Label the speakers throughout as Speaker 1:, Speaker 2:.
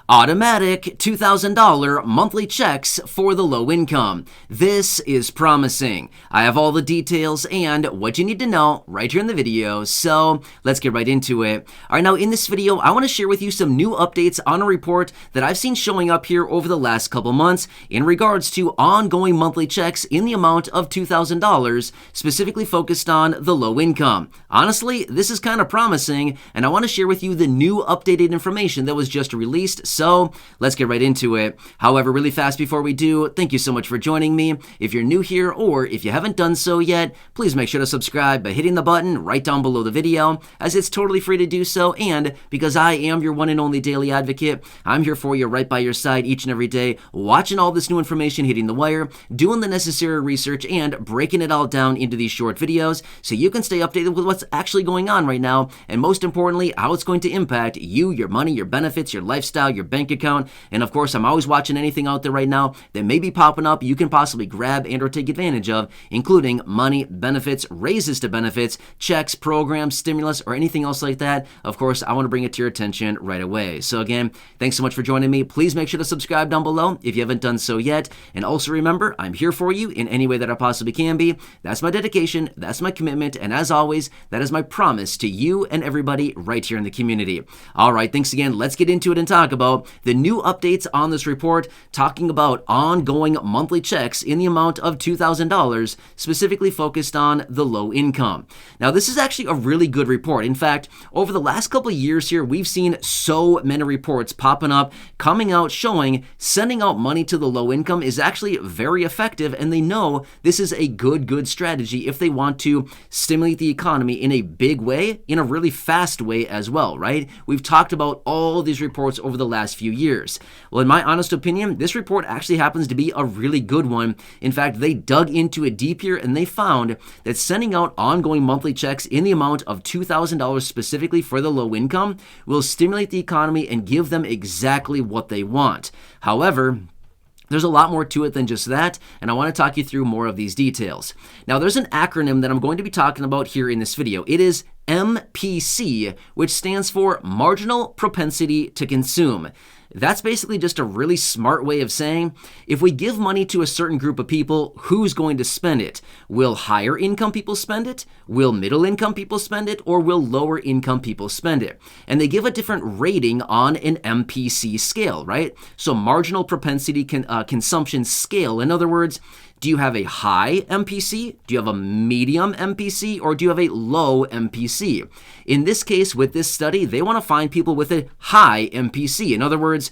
Speaker 1: Automatic $2,000 monthly checks for the low income. This is promising. I have all the details and what you need to know right here in the video, so let's get right into it. All right, now in this video, I want to share with you some new updates on a report that I've seen showing up here over the last couple months in regards to ongoing monthly checks in the amount of $2,000, specifically focused on the low income. Honestly, this is kind of promising, and I want to share with you the new updated information that was just released. So let's get right into it. However, really fast before we do, thank you so much for joining me. If you're new here or if you haven't done so yet, please make sure to subscribe by hitting the button right down below the video, as it's totally free to do so. And because I am your one and only daily advocate, I'm here for you right by your side each and every day, watching all this new information hitting the wire, doing the necessary research, and breaking it all down into these short videos so you can stay updated with what's actually going on right now, and most importantly, how it's going to impact you, your money, your benefits, your lifestyle, your bank account. And of course, I'm always watching anything out there right now that may be popping up you can possibly grab and or take advantage of, including money, benefits, raises to benefits, checks, programs, stimulus, or anything else like that. Of course, I want to bring it to your attention right away. So again, thanks so much for joining me. Please make sure to subscribe down below if you haven't done so yet. And also remember, I'm here for you in any way that I possibly can be. That's my dedication, that's my commitment, and as always, that is my promise to you and everybody right here in the community. All right, thanks again. Let's get into it and talk about the new updates on this report, talking about ongoing monthly checks in the amount of $2,000, specifically focused on the low income. Now, this is actually a really good report. In fact, over the last couple of years here, we've seen so many reports popping up, coming out, showing sending out money to the low income is actually very effective, and they know this is a good strategy if they want to stimulate the economy in a big way, in a really fast way as well, right? We've talked about all these reports over the last few years. Well, in my honest opinion, this report actually happens to be a really good one. In fact, they dug into it deep here and they found that sending out ongoing monthly checks in the amount of $2,000 specifically for the low income will stimulate the economy and give them exactly what they want. However, there's a lot more to it than just that, and I want to talk you through more of these details. Now, there's an acronym that I'm going to be talking about here in this video. It is MPC, which stands for Marginal Propensity to Consume. That's basically just a really smart way of saying, if we give money to a certain group of people, who's going to spend it? Will higher income people spend it? Will middle income people spend it? Or will lower income people spend it? And they give a different rating on an MPC scale, right? So marginal propensity consumption scale. In other words, do you have a high MPC? Do you have a medium MPC? Or do you have a low MPC? In this case, with this study, they want to find people with a high MPC. In other words,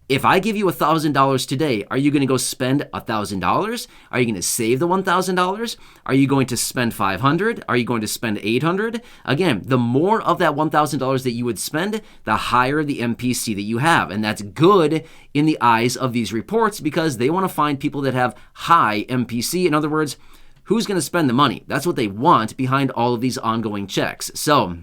Speaker 1: if I give you $1,000 today, are you going to go spend $1,000? Are you going to save the $1,000? Are you going to spend $500? Are you going to spend $800? Again, the more of that $1,000 that you would spend, the higher the MPC that you have. And that's good in the eyes of these reports because they want to find people that have high MPC. In other words, who's going to spend the money? That's what they want behind all of these ongoing checks. So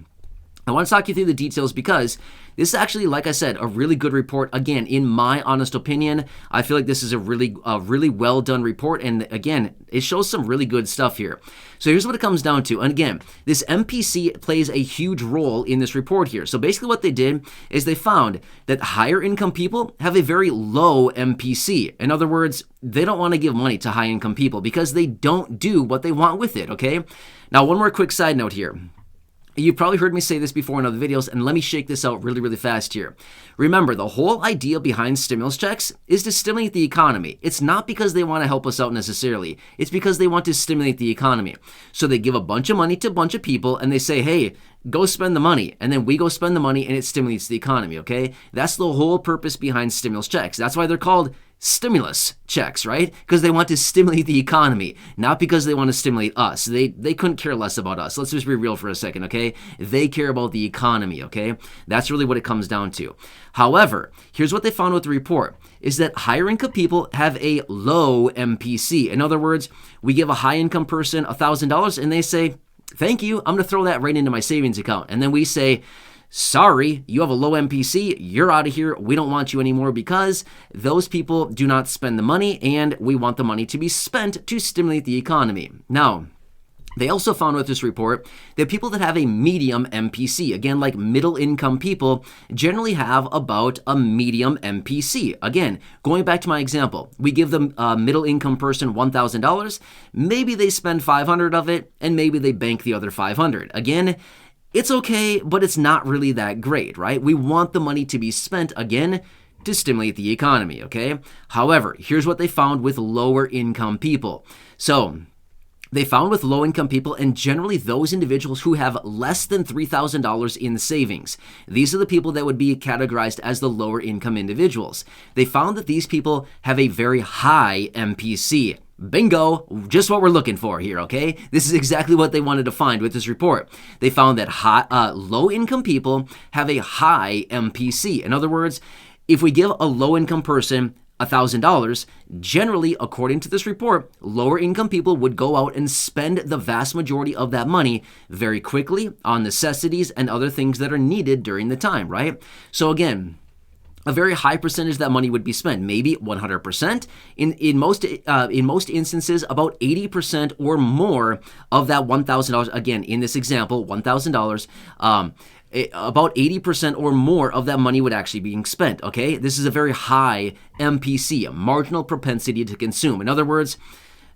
Speaker 1: I want to talk you through the details because this is actually, like I said, a really good report. Again, in my honest opinion, I feel like this is a really well done report. And again, it shows some really good stuff here. So here's what it comes down to. And again, this MPC plays a huge role in this report here. So basically what they did is they found that higher income people have a very low MPC. In other words, they don't want to give money to high income people because they don't do what they want with it, okay? Now, one more quick side note here. You've probably heard me say this before in other videos, and let me shake this out really fast here. Remember, the whole idea behind stimulus checks is to stimulate the economy. It's not because they want to help us out necessarily. It's because they want to stimulate the economy. So they give a bunch of money to a bunch of people, and they say, hey, go spend the money. And then we go spend the money, and it stimulates the economy, okay? That's the whole purpose behind stimulus checks. That's why they're called stimulus checks, right? Because they want to stimulate the economy, not because they want to stimulate us. They couldn't care less about us. Let's just be real for a second, okay? They care about the economy, okay? That's really what it comes down to. However, here's what they found with the report, is that higher income people have a low MPC. In other words, we give a high income person $1,000 and they say, thank you, I'm going to throw that right into my savings account. And then we say, sorry, you have a low MPC, you're out of here, we don't want you anymore because those people do not spend the money and we want the money to be spent to stimulate the economy. Now, They also found with this report that people that have a medium MPC, again, like middle income people, generally have about a medium MPC. Again, going back to my example, we give the middle income person $1,000. Maybe they spend 500 of it, and maybe they bank the other 500. Again, it's okay, but it's not really that great, right? We want the money to be spent, again, to stimulate the economy, okay? However, here's what they found with lower income people. So, they found with low-income people, and generally those individuals who have less than $3,000 in savings. These are the people that would be categorized as the lower-income individuals. They found that these people have a very high MPC. Bingo, just what we're looking for here, okay? This is exactly what they wanted to find with this report. They found that low-income people have a high MPC. In other words, if we give a low-income person $1,000, generally, according to this report, lower income people would go out and spend the vast majority of that money very quickly on necessities and other things that are needed during the time, right? So again, a very high percentage of that money would be spent, maybe 100%. In most instances, about 80% or more of that $1,000. Again, in this example, $1,000. About 80% or more of that money would actually be being spent, okay? This is a very high MPC, a marginal propensity to consume. In other words,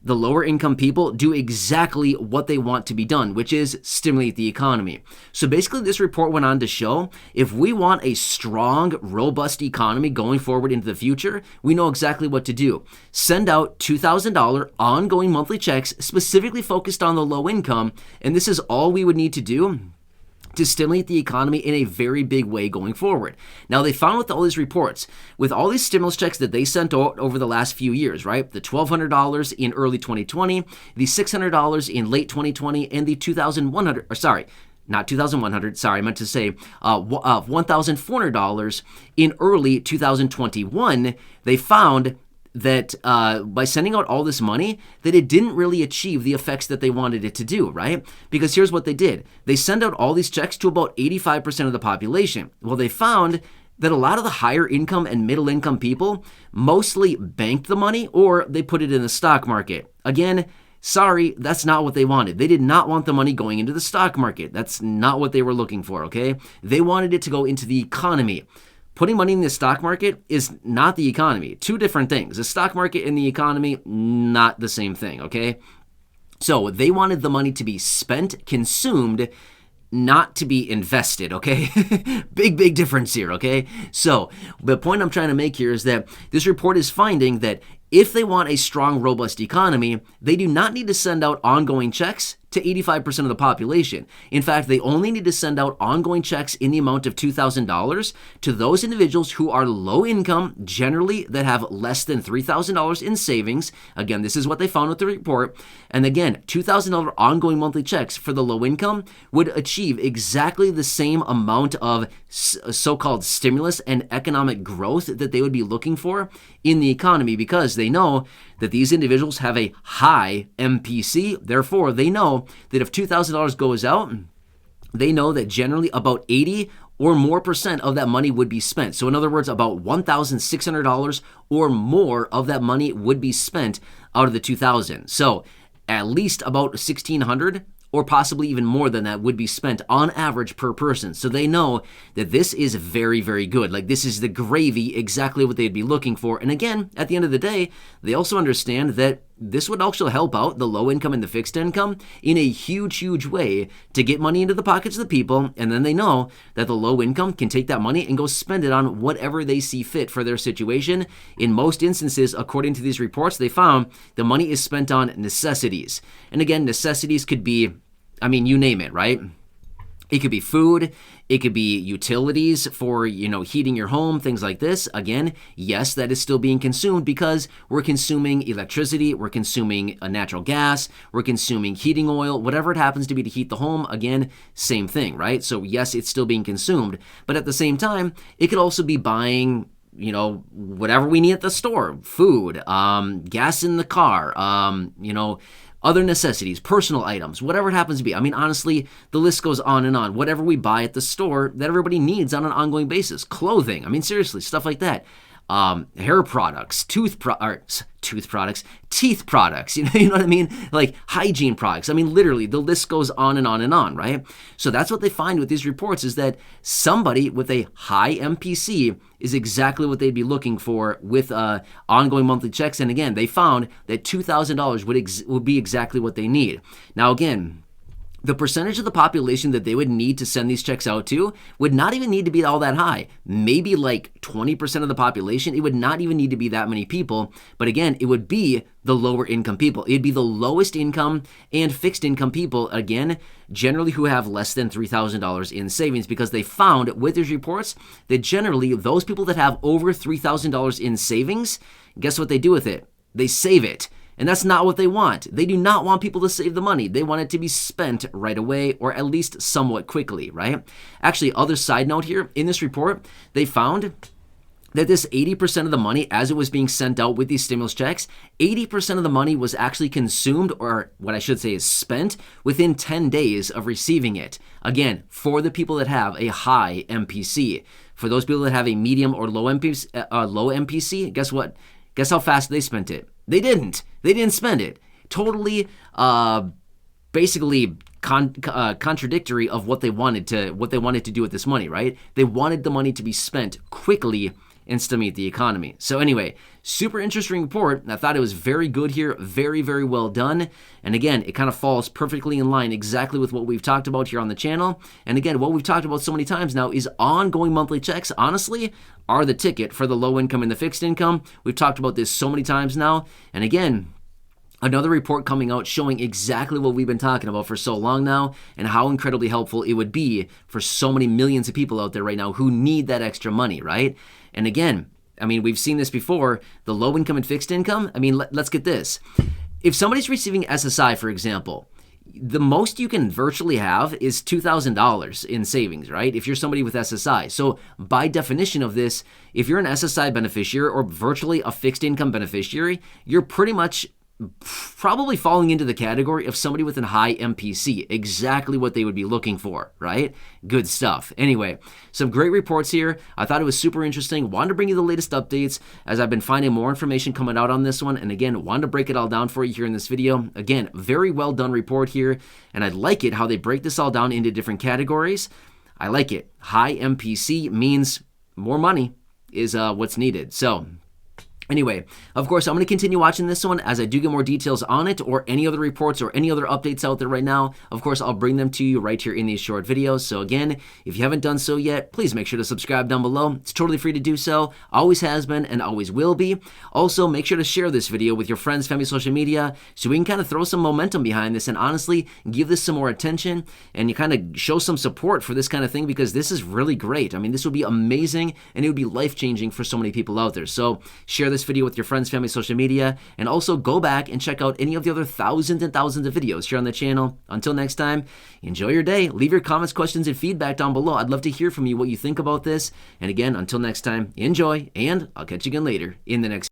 Speaker 1: the lower income people do exactly what they want to be done, which is stimulate the economy. So basically, this report went on to show if we want a strong, robust economy going forward into the future, we know exactly what to do. Send out $2,000 ongoing monthly checks specifically focused on the low income, and this is all we would need to do to stimulate the economy in a very big way going forward. Now, they found with all these reports, with all these stimulus checks that they sent out over the last few years, right? The $1,200 in early 2020, the $600 in late 2020, and the $1,400 in early 2021, they found that by sending out all this money, that it didn't really achieve the effects that they wanted it to do, right? Because here's what they did. They sent out all these checks to about 85% of the population. Well, they found that a lot of the higher income and middle income people mostly banked the money or they put it in the stock market. Again, sorry, that's not what they wanted. They did not want the money going into the stock market. That's not what they were looking for, okay? They wanted it to go into the economy. Putting money in the stock market is not the economy. Two different things. The stock market and the economy, not the same thing, okay? So they wanted the money to be spent, consumed, not to be invested, okay? Big difference here, okay? So the point I'm trying to make here is that this report is finding that if they want a strong, robust economy, they do not need to send out ongoing checks to 85% of the population. In fact, they only need to send out ongoing checks in the amount of $2,000 to those individuals who are low income, generally that have less than $3,000 in savings. Again, this is what they found with the report. And again, $2,000 ongoing monthly checks for the low income would achieve exactly the same amount of so-called stimulus and economic growth that they would be looking for in the economy, because they know that these individuals have a high MPC. Therefore, they know that if $2,000 goes out, they know that generally about 80 or more percent of that money would be spent. So in other words, about $1,600 or more of that money would be spent out of the 2,000. So at least about $1,600 or possibly even more than that would be spent on average per person. So they know that this is very, very good. Like, this is the gravy, exactly what they'd be looking for. And again, at the end of the day, they also understand that this would also help out the low income and the fixed income in a huge way to get money into the pockets of the people. And then they know that the low income can take that money and go spend it on whatever they see fit for their situation. In most instances, according to these reports, they found the money is spent on necessities. And again, necessities could be, you name it, right? It could be food, it could be utilities for, heating your home, things like this. Again, yes, that is still being consumed because we're consuming electricity, we're consuming natural gas, we're consuming heating oil, whatever it happens to be to heat the home. Again, same thing, right? So yes, it's still being consumed, but at the same time, it could also be buying whatever we need at the store, food, gas in the car, other necessities, personal items, whatever it happens to be. Honestly, the list goes on and on. Whatever we buy at the store that everybody needs on an ongoing basis. Clothing, seriously, stuff like that. hair products, teeth products, you know what I mean? Like hygiene products. I mean, literally, the list goes on and on and on, right? So that's what they find with these reports is that somebody with a high MPC is exactly what they'd be looking for with ongoing monthly checks. And again, they found that $2,000 would be exactly what they need. Now, again, the percentage of the population that they would need to send these checks out to would not even need to be all that high. Maybe like 20% of the population. It would not even need to be that many people. But again, it would be the lower income people. It'd be the lowest income and fixed income people, again, generally who have less than $3,000 in savings, because they found with these reports that generally those people that have over $3,000 in savings, guess what they do with it? They save it. And that's not what they want. They do not want people to save the money. They want it to be spent right away, or at least somewhat quickly, right? Actually, other side note here, in this report, they found that this 80% of the money, as it was being sent out with these stimulus checks, 80% of the money was actually consumed, or what I should say is spent, within 10 days of receiving it. Again, for the people that have a high MPC. For those people that have a medium or low MPC, guess what? Guess how fast they spent it? They didn't. They didn't spend it. Totally, basically contradictory of what they wanted to do with this money, right? They wanted the money to be spent quickly and stimulate the economy. So anyway, super interesting report. I thought it was very good here, very, very well done. And again, it kind of falls perfectly in line exactly with what we've talked about here on the channel. And again, what we've talked about so many times now is ongoing monthly checks, honestly, are the ticket for the low income and the fixed income. We've talked about this so many times now. And again, another report coming out showing exactly what we've been talking about for so long now, and how incredibly helpful it would be for so many millions of people out there right now who need that extra money, right? And again, I mean, we've seen this before, the low income and fixed income. I mean, let's get this. If somebody's receiving SSI, for example, the most you can virtually have is $2,000 in savings, right? If you're somebody with SSI. So by definition of this, if you're an SSI beneficiary or virtually a fixed income beneficiary, you're pretty much probably falling into the category of somebody with a high MPC, exactly what they would be looking for, right? Good stuff. Anyway, some great reports here. I thought it was super interesting. Wanted to bring you the latest updates as I've been finding more information coming out on this one. And again, wanted to break it all down for you here in this video. Again, very well done report here. And I like it how they break this all down into different categories. I like it. High MPC means more money is what's needed. So anyway, of course, I'm going to continue watching this one as I do get more details on it or any other reports or any other updates out there right now. Of course, I'll bring them to you right here in these short videos. So again, if you haven't done so yet, please make sure to subscribe down below. It's totally free to do so. Always has been and always will be. Also, make sure to share this video with your friends, family, social media so we can kind of throw some momentum behind this and honestly give this some more attention and you kind of show some support for this kind of thing because this is really great. I mean, this would be amazing and it would be life-changing for so many people out there. So share this video with your friends, family, social media, and also go back and check out any of the other thousands and thousands of videos here on the channel. Until next time, enjoy your day. Leave your comments, questions, and feedback down below. I'd love to hear from you what you think about this. And again, until next time, enjoy, and I'll catch you again later in the next